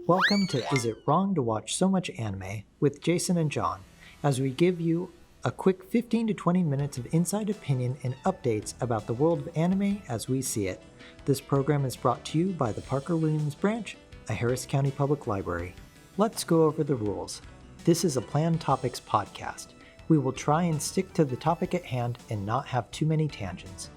Welcome to Is It Wrong to Watch So Much Anime with Jason and John, as we give you a quick 15 to 20 minutes of inside opinion and updates about the world of anime as we see it. This program is brought to you by the Parker Williams Branch, a Harris County Public Library. Let's go over the rules. This is a planned topics podcast. We will try and stick to the topic at hand and not have too many tangents.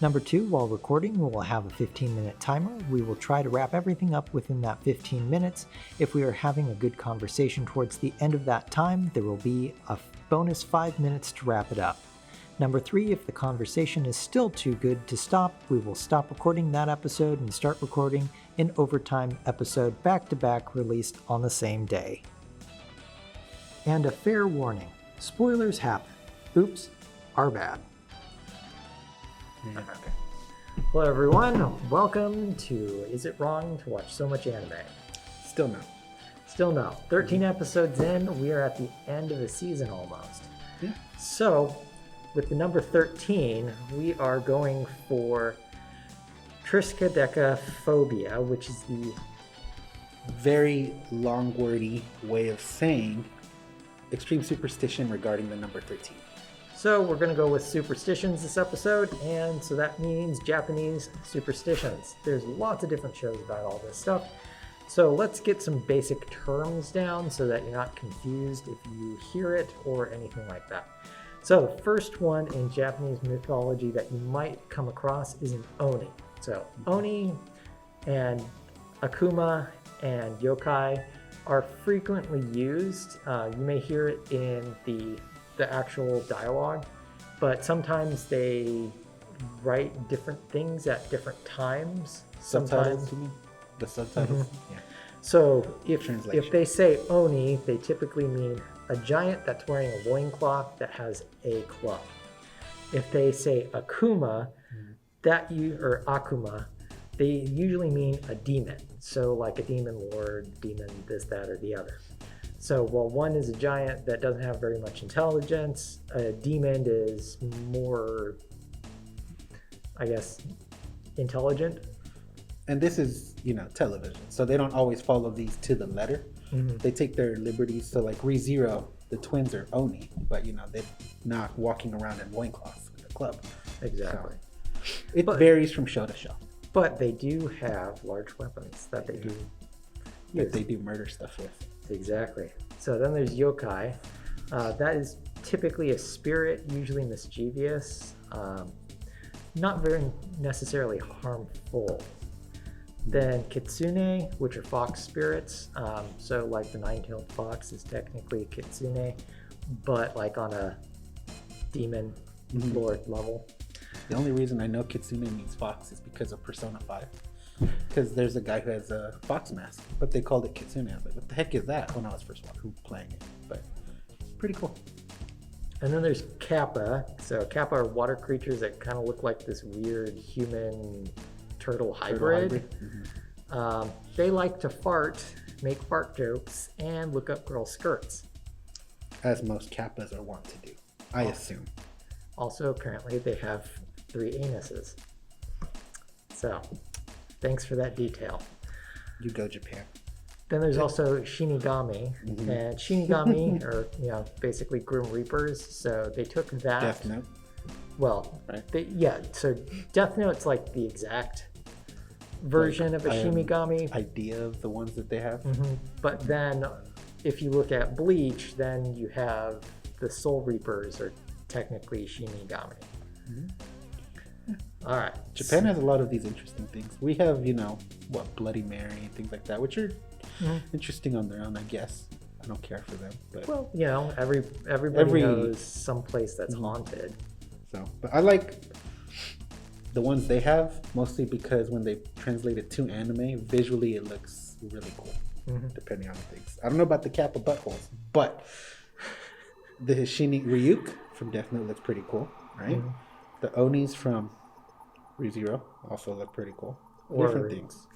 Number 2, while recording, we will have a 15-minute timer. We will try to wrap everything up within that 15 minutes. If we are having a good conversation towards the end of that time, there will be a bonus 5 minutes to wrap it up. Number 3, if the conversation is still too good to stop, we will stop recording that episode and start recording an overtime episode back-to-back released on the same day. And a fair warning, spoilers happen. Oops, our bad. Okay. Hello everyone, welcome to Is It Wrong to Watch So Much Anime? Still no. 13 episodes in, we are at the end of the season almost. Yeah. So, with the number 13, we are going for Triskaidekaphobia, which is the very long wordy way of saying extreme superstition regarding the number 13. So we're going to go with superstitions this episode, and so that means Japanese superstitions. There's lots of different shows about all this stuff. So let's get some basic terms down so that you're not confused if you hear it or anything like that. So the first one in Japanese mythology that you might come across is an Oni. So Oni and Akuma and yokai are frequently used. You may hear it in the actual dialogue, but sometimes they write different things at different times. Subtitles, you mean? The subtitles? Mm-hmm. Yeah. So if they say Oni, they typically mean a giant that's wearing a loincloth that has a club. If they say Akuma, or Akuma, they usually mean a demon. So like a demon lord, demon this, that, or the other. So while one is a giant that doesn't have very much intelligence, a demon is more, I guess, intelligent. And this is, television. So they don't always follow these to the letter. Mm-hmm. They take their liberties. So like ReZero, the twins are Oni, but they're not walking around in loincloths with a club. Exactly. So it varies from show to show. But they do have large weapons that they do use. That they do murder stuff with. Exactly. So then there's yokai. That is typically a spirit, usually mischievous, not very necessarily harmful. Then kitsune, which are fox spirits. So like the nine-tailed fox is technically a kitsune, but like on a demon lord level. The only reason I know kitsune means fox is because of Persona 5. Because there's a guy who has a fox mask, but they called it kitsune. I was like, what the heck is that when I was first playing it? But pretty cool. And then there's kappa. So kappa are water creatures that kind of look like this weird human turtle hybrid. Mm-hmm. They like to fart, make fart jokes, and look up girls' skirts. As most kappas are wont to do, I assume. Also, apparently, they have 3 anuses. So, thanks for that detail. You go, Japan. Then there's also Shinigami, and Shinigami are basically Grim Reapers. So they took that. Death Note. Well, right? So Death Note's like the exact version of a Shinigami. Idea of the ones that they have. Mm-hmm. But then, if you look at Bleach, then you have the Soul Reapers are technically Shinigami. Mm-hmm. All right. Japan has a lot of these interesting things. We have, Bloody Mary and things like that, which are interesting on their own, I guess. I don't care for them, but well, everybody knows some place that's haunted. So, but I like the ones they have mostly because when they translate it to anime, visually it looks really cool. Depending on things. I don't know about the Kappa buttholes, but the Ryuk from Death Note looks pretty cool, right? Mm-hmm. The Onis from ReZero also look pretty cool. Or different things.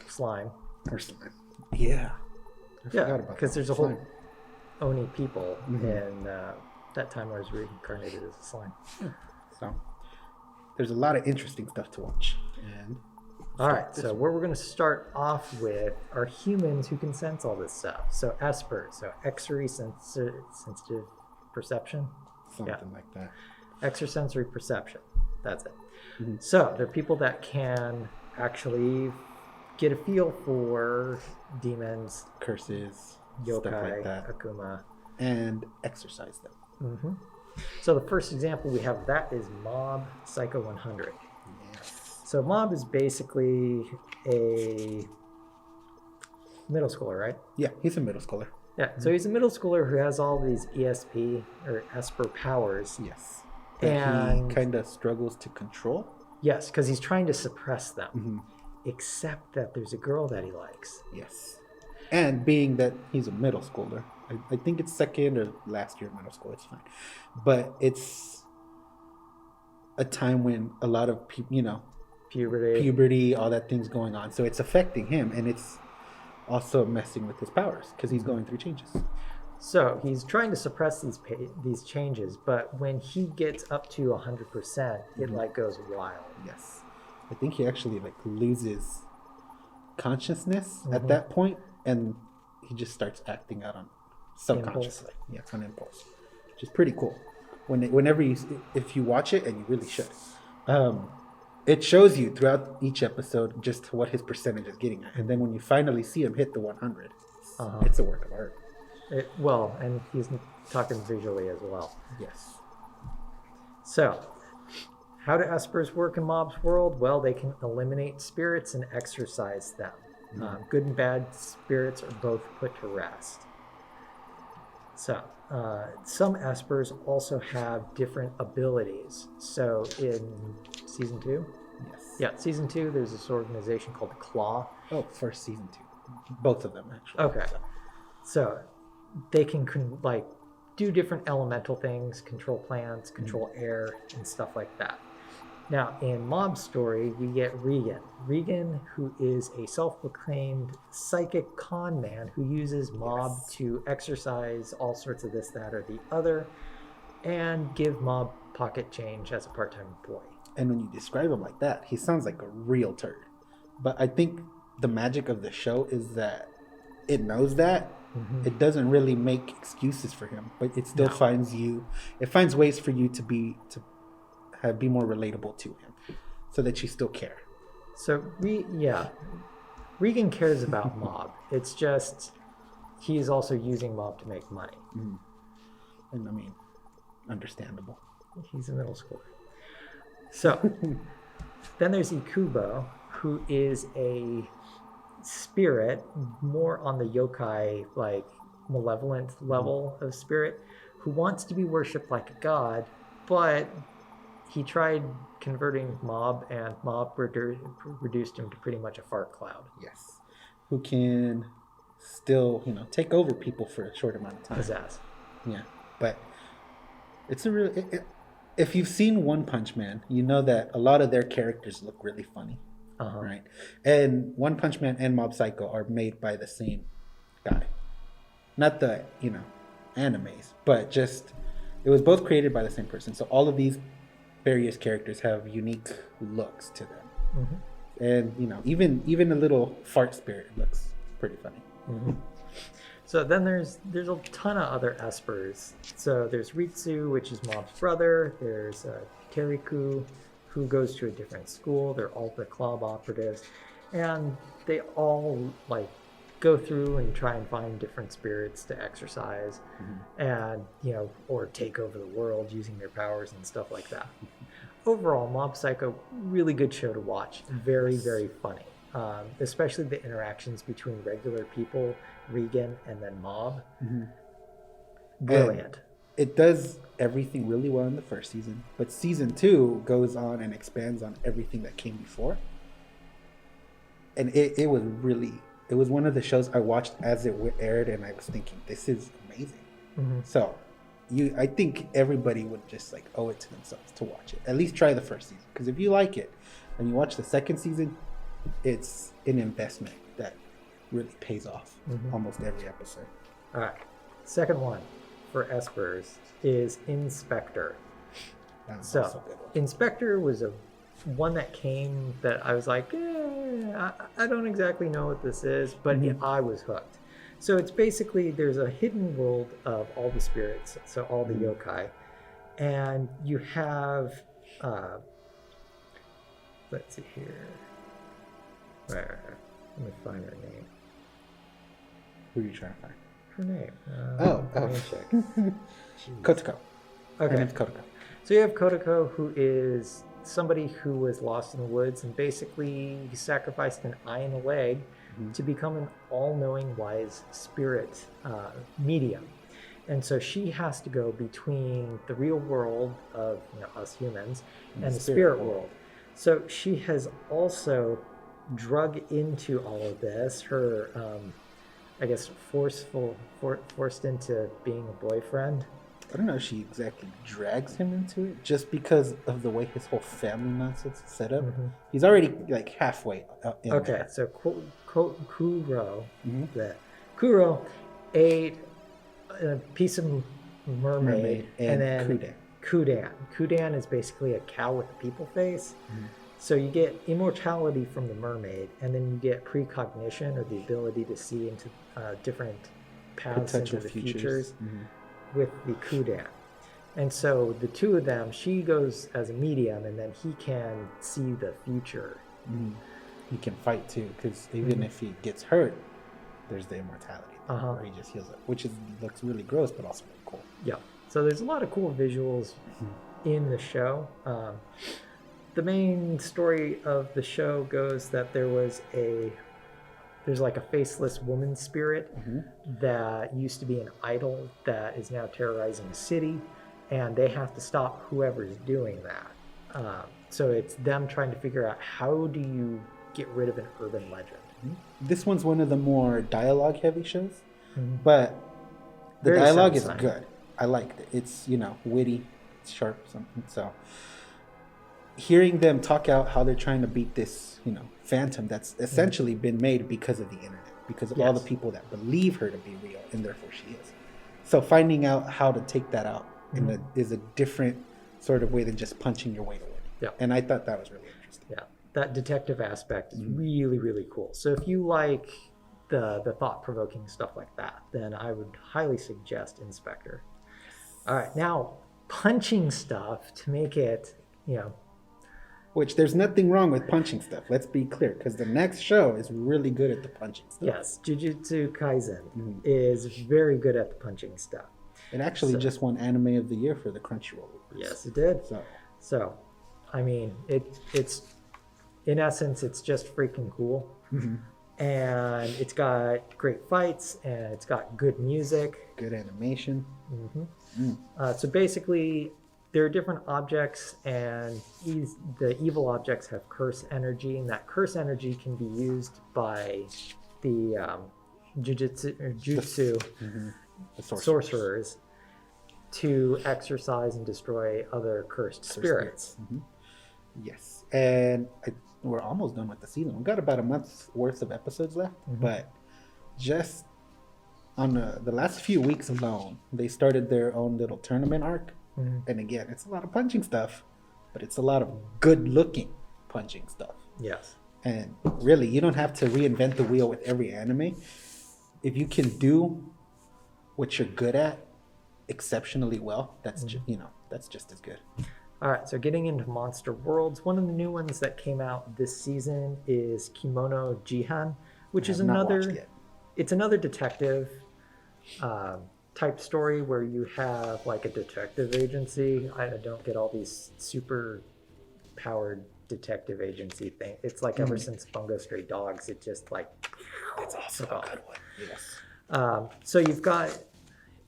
Slime. Or slime. Yeah. Because there's a whole Oni people, and that time I was reincarnated as a slime. Yeah. So there's a lot of interesting stuff to watch, and All right, so what we're going to start off with are humans who can sense all this stuff. So ESPer, so sensitive perception. Something like that. Extrasensory perception. That's it. Mm-hmm. So they're people that can actually get a feel for demons, curses, yokai, stuff like that, akuma, and exercise them. Mm-hmm. So the first example we have of that is Mob Psycho 100. Yes. So Mob is basically a middle schooler, right? Yeah, he's a middle schooler. Yeah, so he's a middle schooler who has all these ESP or ESPer powers. Yes. And he kind of struggles to control. Yes, because he's trying to suppress them. Except that there's a girl that he likes. Yes. And being that he's a middle schooler, I think it's second or last year of middle school, it's fine. But it's a time when a lot of people, puberty, all that thing's going on. So it's affecting him, and it's also messing with his powers because he's going through changes. So he's trying to suppress these changes, but when he gets up to 100%, it like goes wild. Yes. I think he actually like loses consciousness at that point, and he just starts acting out on subconsciously. Yeah, on impulse, which is pretty cool. Whenever if you watch it, and you really should, it shows you throughout each episode just what his percentage is getting at, and then when you finally see him hit the 100, it's a work of art. And he's talking visually as well. Yes. So, how do ESPers work in Mob's world? Well, they can eliminate spirits and exorcise them. Good and bad spirits are both put to rest. So, some ESPers also have different abilities. So, in season 2? Yes. Yeah, season 2, there's this organization called the Claw. Oh, first season 2. Both of them, actually. Okay. So, they can do different elemental things, control plants, control air, and stuff like that. Now, in Mob's story, we get Regan. Regan, who is a self-proclaimed psychic con man who uses Mob to exercise all sorts of this, that, or the other, and give Mob pocket change as a part-time employee. And when you describe him like that, he sounds like a real turd. But I think the magic of the show is that it knows that. It doesn't really make excuses for him, but it still finds ways for you to be more relatable to him, so that you still care. So Regan cares about Mob. It's just he's also using Mob to make money. And I mean, understandable. He's a middle schooler. So then there's Ikubo, who is a spirit, more on the yokai, like malevolent level of spirit, who wants to be worshipped like a god, but he tried converting Mob, and Mob reduced him to pretty much a fart cloud. Yes. Who can still, take over people for a short amount of time. Pizzazz. Yeah. But it's a real... if you've seen One Punch Man, you know that a lot of their characters look really funny. Right. And One Punch Man and Mob Psycho are made by the same guy. Not the, animes, but just... It was both created by the same person. So all of these various characters have unique looks to them, and even a little fart spirit looks pretty funny. So then there's a ton of other ESPers. So there's Ritsu, which is Mob's brother. There's Teriku, who goes to a different school. They're all the club operatives, and they all go through and try and find different spirits to exercise, and or take over the world using their powers and stuff like that. Overall, Mob Psycho, really good show to watch. Very, very funny. Especially the interactions between regular people, Regan, and then Mob. Brilliant. And it does everything really well in the first season, but season 2 goes on and expands on everything that came before. And it was one of the shows I watched as it aired, and I was thinking, this is amazing. So I think everybody would just owe it to themselves to watch it. At least try the first season, because if you like it and you watch the second season, it's an investment that really pays off almost every episode. All right. Second one for ESPers is ESPer. So ESPer was one that came that I was like, I don't exactly know what this is, but I was hooked. So it's basically, there's a hidden world of all the spirits, so all the yokai, and you have, let's see here, let me find her name. Who are you trying to find? Her name. Let me check. Kotoko. Okay. Her name's Kotoko. So you have Kotoko, who is somebody who was lost in the woods and basically sacrificed an eye and a leg to become an all-knowing, wise spirit medium. And so she has to go between the real world of us humans and the spirit world. So she has also drug into all of this her, I guess, forced into being a boyfriend. I don't know if she exactly drags him into it, just because of the way his whole family nonsense is set up. He's already like halfway in there. So Kuro ate a piece of mermaid and then Kudan is basically a cow with a people face. So you get immortality from the mermaid, and then you get precognition, or the ability to see into different paths into the futures with the Kudan. And so the two of them, she goes as a medium, and then he can see the future. He can fight too, because even if he gets hurt, there's the immortality where he just heals up, which looks really gross, but also really cool. Yeah. So there's a lot of cool visuals in the show. The main story of the show goes that there's like a faceless woman spirit that used to be an idol that is now terrorizing a city, and they have to stop whoever's doing that. So it's them trying to figure out, how do you get rid of an urban legend? This one's one of the more dialogue heavy shows, but the Very dialogue is satisfying. good. I liked it. It's, witty, it's sharp, something. So hearing them talk out how they're trying to beat this, phantom that's essentially been made because of the internet, because of all the people that believe her to be real, and therefore she is. So finding out how to take that out is a different sort of way than just punching your way to win. Yeah. And I thought that was really interesting. Yeah, that detective aspect is really, really cool. So if you like the thought-provoking stuff like that, then I would highly suggest ESPer. All right, now punching stuff to make it, Which there's nothing wrong with punching stuff. Let's be clear, because the next show is really good at the punching stuff. Yes, Jujutsu Kaisen is very good at the punching stuff. It actually just won Anime of the Year for the Crunchyroll. Yes, it did. So I mean, it's in essence, it's just freaking cool. And it's got great fights, and it's got good music. Good animation. So basically, there are different objects, and the evil objects have curse energy, and that curse energy can be used by the jutsu sorcerers to exorcise and destroy other cursed spirits. Yes, and we're almost done with the season. We've got about a month's worth of episodes left, but just on the last few weeks alone, they started their own little tournament arc. And again, it's a lot of punching stuff, but it's a lot of good-looking punching stuff. Yes. And really, you don't have to reinvent the wheel with every anime. If you can do what you're good at exceptionally well, that's that's just as good. All right, so getting into Monster Worlds, one of the new ones that came out this season is Kimono Jihan, which is another detective type story where you have like a detective agency. I don't get all these super powered detective agency thing. It's like ever since Bungo Stray Dogs, it just like It's also a good one. Yes. So you've got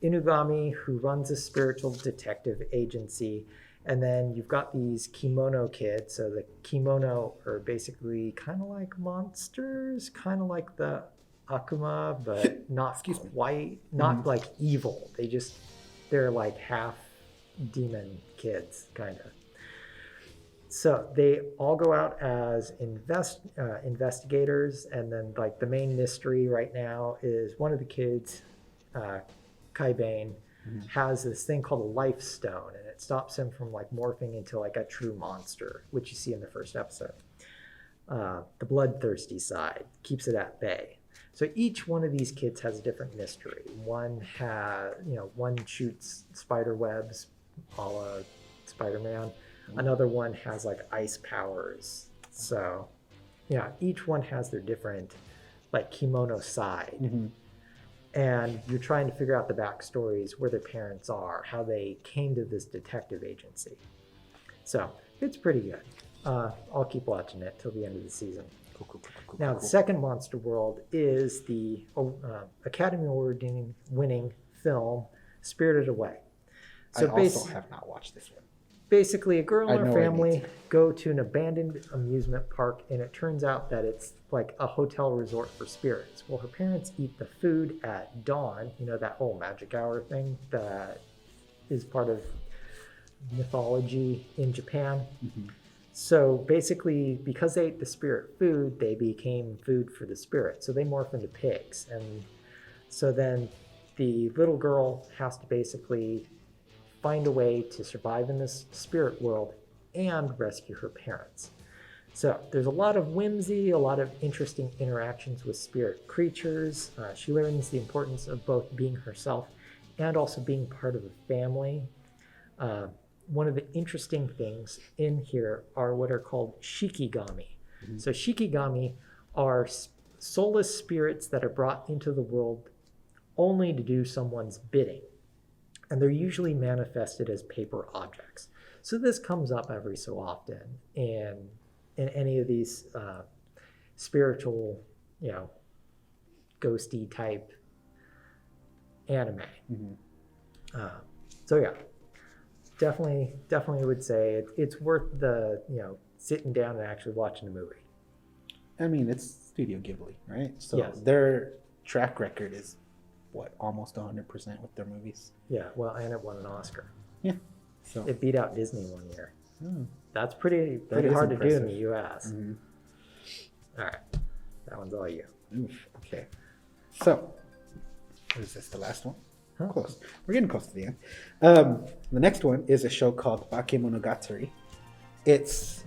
Inugami, who runs a spiritual detective agency, and then you've got these kimono kids. So the kimono are basically kind of like monsters, kind of like the Akuma, but not quite, not like evil. They're like half demon kids, kind of. So they all go out as investigators, and then like the main mystery right now is one of the kids, Kai Bane, has this thing called a life stone, and it stops him from like morphing into like a true monster, which you see in the first episode. the bloodthirsty side, keeps it at bay. So each one of these kids has a different mystery. One shoots spider webs, a la Spider-Man. Another one has like ice powers. So, yeah, each one has their different like kimono side. Mm-hmm. And you're trying to figure out the backstories, where their parents are, how they came to this detective agency. So it's pretty good. I'll keep watching it till the end of the season. Cool. Now, the second Monster World is the Academy Award-winning film Spirited Away. So I also have not watched this one. Basically, a girl and her family go to an abandoned amusement park, and it turns out that it's like a hotel resort for spirits. Well, her parents eat the food at dawn, that whole magic hour thing that is part of mythology in Japan. Mm-hmm. So basically, because they ate the spirit food, they became food for the spirit. So they morph into pigs. And so then the little girl has to basically find a way to survive in this spirit world and rescue her parents. So there's a lot of whimsy, a lot of interesting interactions with spirit creatures. She learns the importance of both being herself and also being part of a family. One of the interesting things in here are what are called shikigami. Mm-hmm. So shikigami are soulless spirits that are brought into the world only to do someone's bidding. And they're usually manifested as paper objects. So this comes up every so often in any of these spiritual, ghosty type anime. Mm-hmm. So yeah, definitely would say it's worth the sitting down and actually watching the movie. I mean, it's Studio Ghibli, right? So yes. Their track record is almost 100% with their movies. Yeah, well, and it won an Oscar. Yeah. So it beat out Disney one year. Oh. That's pretty hard to do in the US. Mm-hmm. All right. That one's all you. Oof. Okay. So, is this the last one? Huh? Close. We're getting close to the end. The next one is a show called Bakemonogatari. It's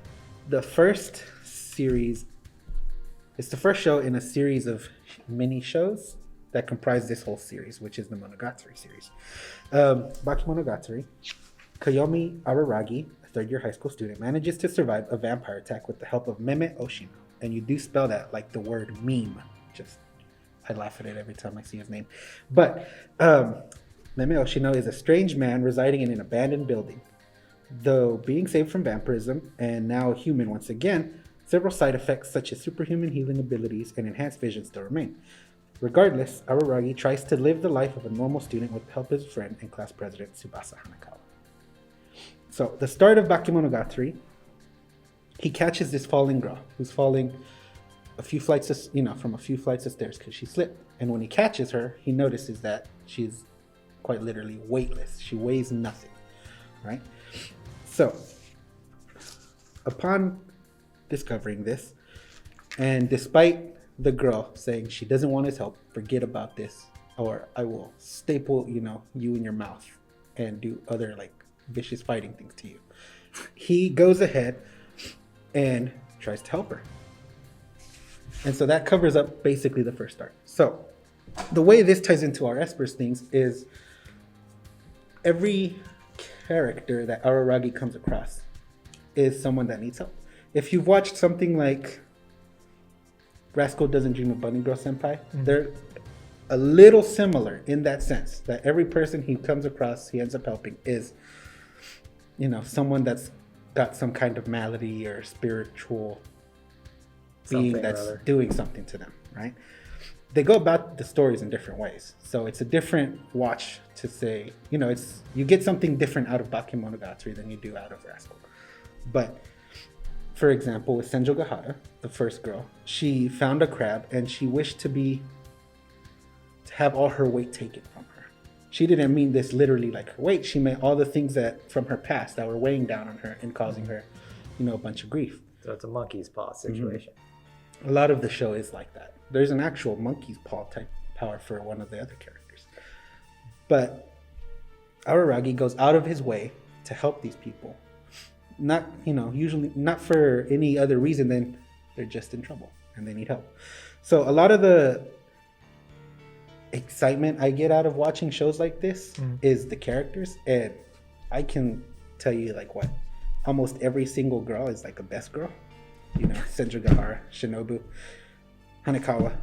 the first series. It's the first show in a series of mini shows that comprise this whole series, which is the Monogatari series. Bakemonogatari, Koyomi Araragi, a third-year high school student, manages to survive a vampire attack with the help of Meme Oshino. And you do spell that like the word meme. I laugh at it every time I see his name. But Meme Oshino is a strange man residing in an abandoned building. Though being saved from vampirism and now human once again, several side effects such as superhuman healing abilities and enhanced vision still remain. Regardless, Araragi tries to live the life of a normal student with the help of his friend and class president Tsubasa Hanakawa. So, the start of Bakemonogatari, he catches this falling girl who's falling a few flights of, from a few flights of stairs because she slipped. And when he catches her, he notices that she's quite literally weightless. She weighs nothing, right? So, upon discovering this, and despite the girl saying she doesn't want his help, forget about this, or I will staple, you in your mouth and do other vicious fighting things to you. He goes ahead and tries to help her. And so that covers up basically the first arc. So the way this ties into our ESPer's things is every character that Araragi comes across is someone that needs help. If you've watched something like Rascal Doesn't Dream of Bunny Girl Senpai, mm-hmm. They're a little similar in that sense, that every person he comes across, he ends up helping is, someone that's got some kind of malady or spiritual being that's doing something to them, right? They go about the stories in different ways. So it's a different watch to say, you get something different out of Bakemonogatari than you do out of Rascal. But for example, with Senjo Gahara, the first girl, she found a crab and she wished to have all her weight taken from her. She didn't mean this literally like her weight. She meant all the things that from her past that were weighing down on her and causing her, a bunch of grief. So it's a monkey's paw situation. Mm-hmm. A lot of the show is like that. There's an actual monkey's paw type power for one of the other characters. But Araragi goes out of his way to help these people. Not, usually not for any other reason than They're just in trouble and they need help. So a lot of the excitement I get out of watching shows like this is the characters, and I can tell you like what almost every single girl is like a best girl. You know, Senjugahara, Shinobu, Hanekawa,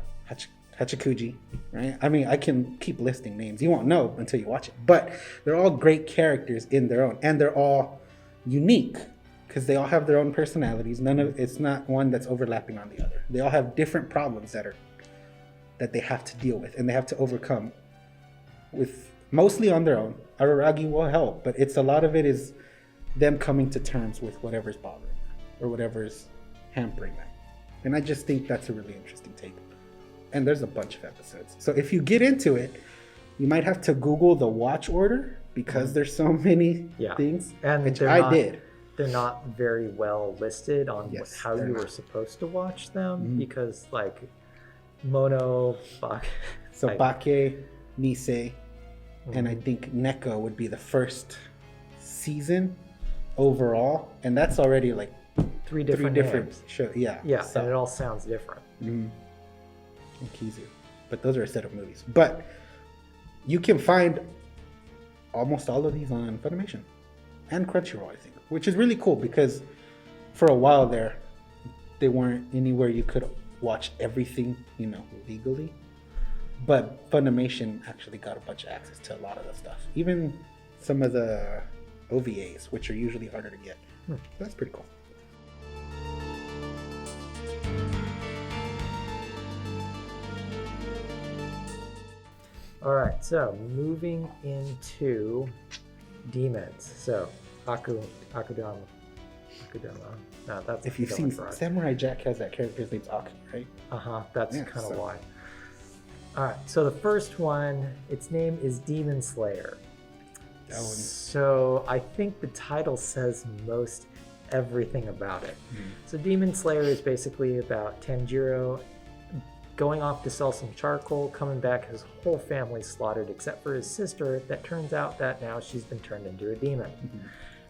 Hachikuji, right? I mean, I can keep listing names. You won't know until you watch it. But they're all great characters in their own, and they're all unique because they all have their own personalities. It's not one that's overlapping on the other. They all have different problems that they have to deal with and they have to overcome with mostly on their own. Araragi will help, but a lot of it is them coming to terms with whatever's bothering them or whatever's hampering them. And I just think that's a really interesting take. And there's a bunch of episodes. So if you get into it, you might have to Google the watch order because there's so many things, and which I did. They're not very well listed on how you were supposed to watch them because like Mono, Bake, Nisei, and I think Neko would be the first season overall, and that's already like three different shows. Yeah, so, and it all sounds different. And Kizu, but those are a set of movies. But you can find almost all of these on Funimation and Crunchyroll, I think, which is really cool because for a while there, they weren't anywhere you could watch everything, legally. But Funimation actually got a bunch of access to a lot of the stuff, even some of the OVAs, which are usually harder to get. So that's pretty cool. All right, so moving into demons. So Akudama. No, that's if you've seen Samurai Jack has that character, his name's Aku, right? That's kind of why. All right, so the first one, its name is Demon Slayer. So I think the title says most everything about it. So Demon Slayer is basically about Tanjiro going off to sell some charcoal, coming back, his whole family slaughtered except for his sister, that turns out that now she's been turned into a demon.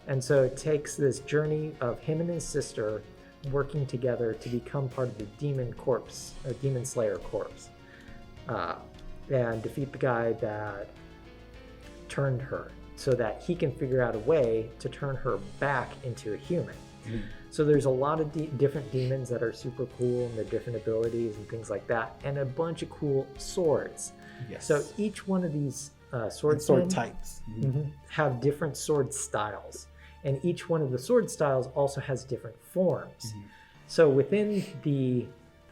And so it takes this journey of him and his sister working together to become part of the Demon Slayer Corps, and defeat the guy that turned her so that he can figure out a way to turn her back into a human. So there's a lot of different demons that are super cool and their different abilities and things like that, and a bunch of cool swords. So each one of these sword types have different sword styles, and each one of the sword styles also has different forms. So within the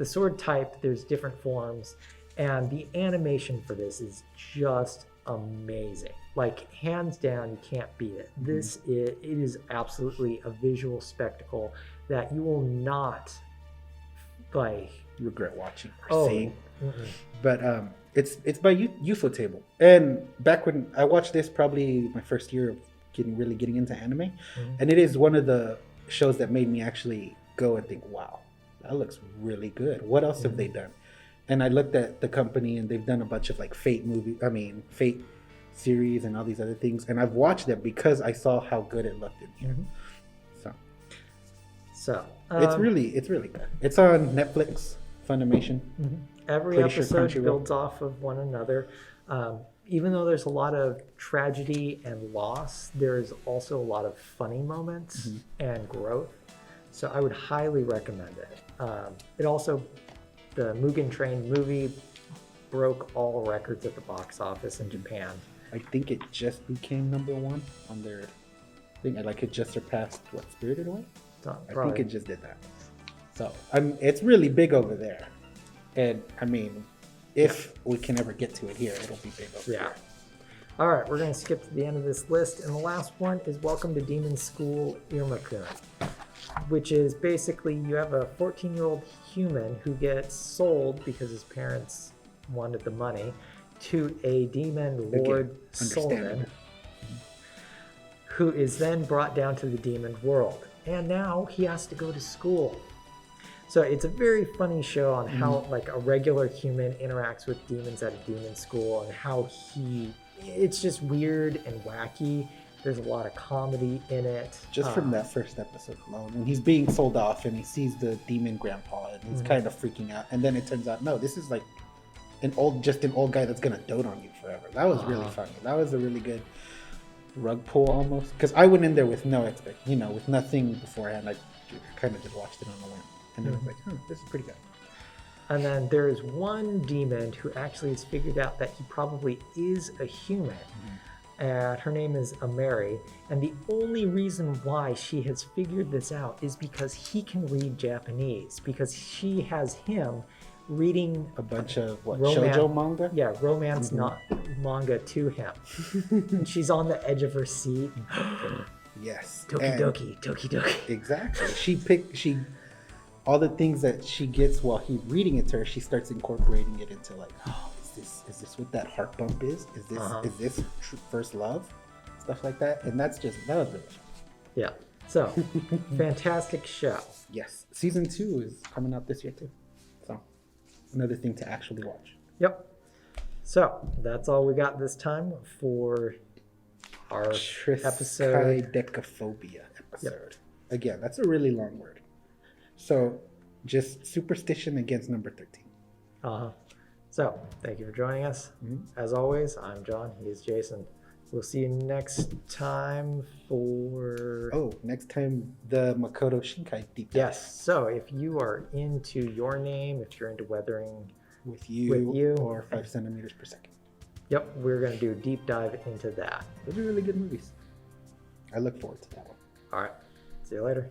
sword type, there's different forms, and the animation for this is just amazing. Like, hands down, you can't beat it. It is absolutely a visual spectacle that you will not regret watching or seeing. But it's by Ufotable. And back when I watched this, probably my first year of getting into anime, and it is one of the shows that made me actually go and think, wow, that looks really good. What else have they done? And I looked at the company, and they've done a bunch of like Fate series and all these other things, and I've watched them because I saw how good it looked in here. So it's really good. It's on Netflix, Funimation. Every episode builds off of one another. Even though there's a lot of tragedy and loss, there's also a lot of funny moments and growth. So I would highly recommend it. It also, the Mugen Train movie broke all records at the box office in Japan. I think it just became #1 on their thing. Like, it just surpassed Spirited Away? I think it just did that. So it's really big over there. And I mean, if we can ever get to it here, it'll be big over here. All right, we're going to skip to the end of this list. And the last one is Welcome to Demon School Iruma-kun, which is basically you have a 14-year-old human who gets sold because his parents wanted the money to a demon lord Solomon, who is then brought down to the demon world. And now he has to go to school. So it's a very funny show on how like a regular human interacts with demons at a demon school, and how it's just weird and wacky, There's a lot of comedy in it. Just from that first episode alone, when he's being sold off and he sees the demon grandpa and he's kind of freaking out, and then it turns out, no, this is like an old guy that's gonna dote on you forever. That was really funny. That was a really good rug pull almost, because I went in there with no with nothing beforehand. I kind of just watched it on the whim, and then I was like, this is pretty good. And then there is one demon who actually has figured out that he probably is a human. Her name is Ameri, and the only reason why she has figured this out is because he can read Japanese, because she has him reading a bunch of shoujo manga? Yeah, romance manga to him. And she's on the edge of her seat. Yes. Tokidoki. Exactly. All the things that she gets while he's reading it to her, she starts incorporating it into like, is this what that heart bump is? Is this first love? Stuff like that. And that was really fun. Yeah. So, fantastic show. Yes. Season 2 is coming out this year too. So, another thing to actually watch. Yep. So, that's all we got this time for our episode. Triskaidekaphobia episode. Yep. Again, that's a really long word. So, just superstition against number 13. So, thank you for joining us. As always, I'm John. He's Jason. We'll see you next time for... next time, the Makoto Shinkai deep dive. Yes. So, if you are into Your Name, if you're into Weathering with you or 5 centimeters per second. Yep, we're going to do a deep dive into that. Those are really good movies. I look forward to that one. All right. See you later.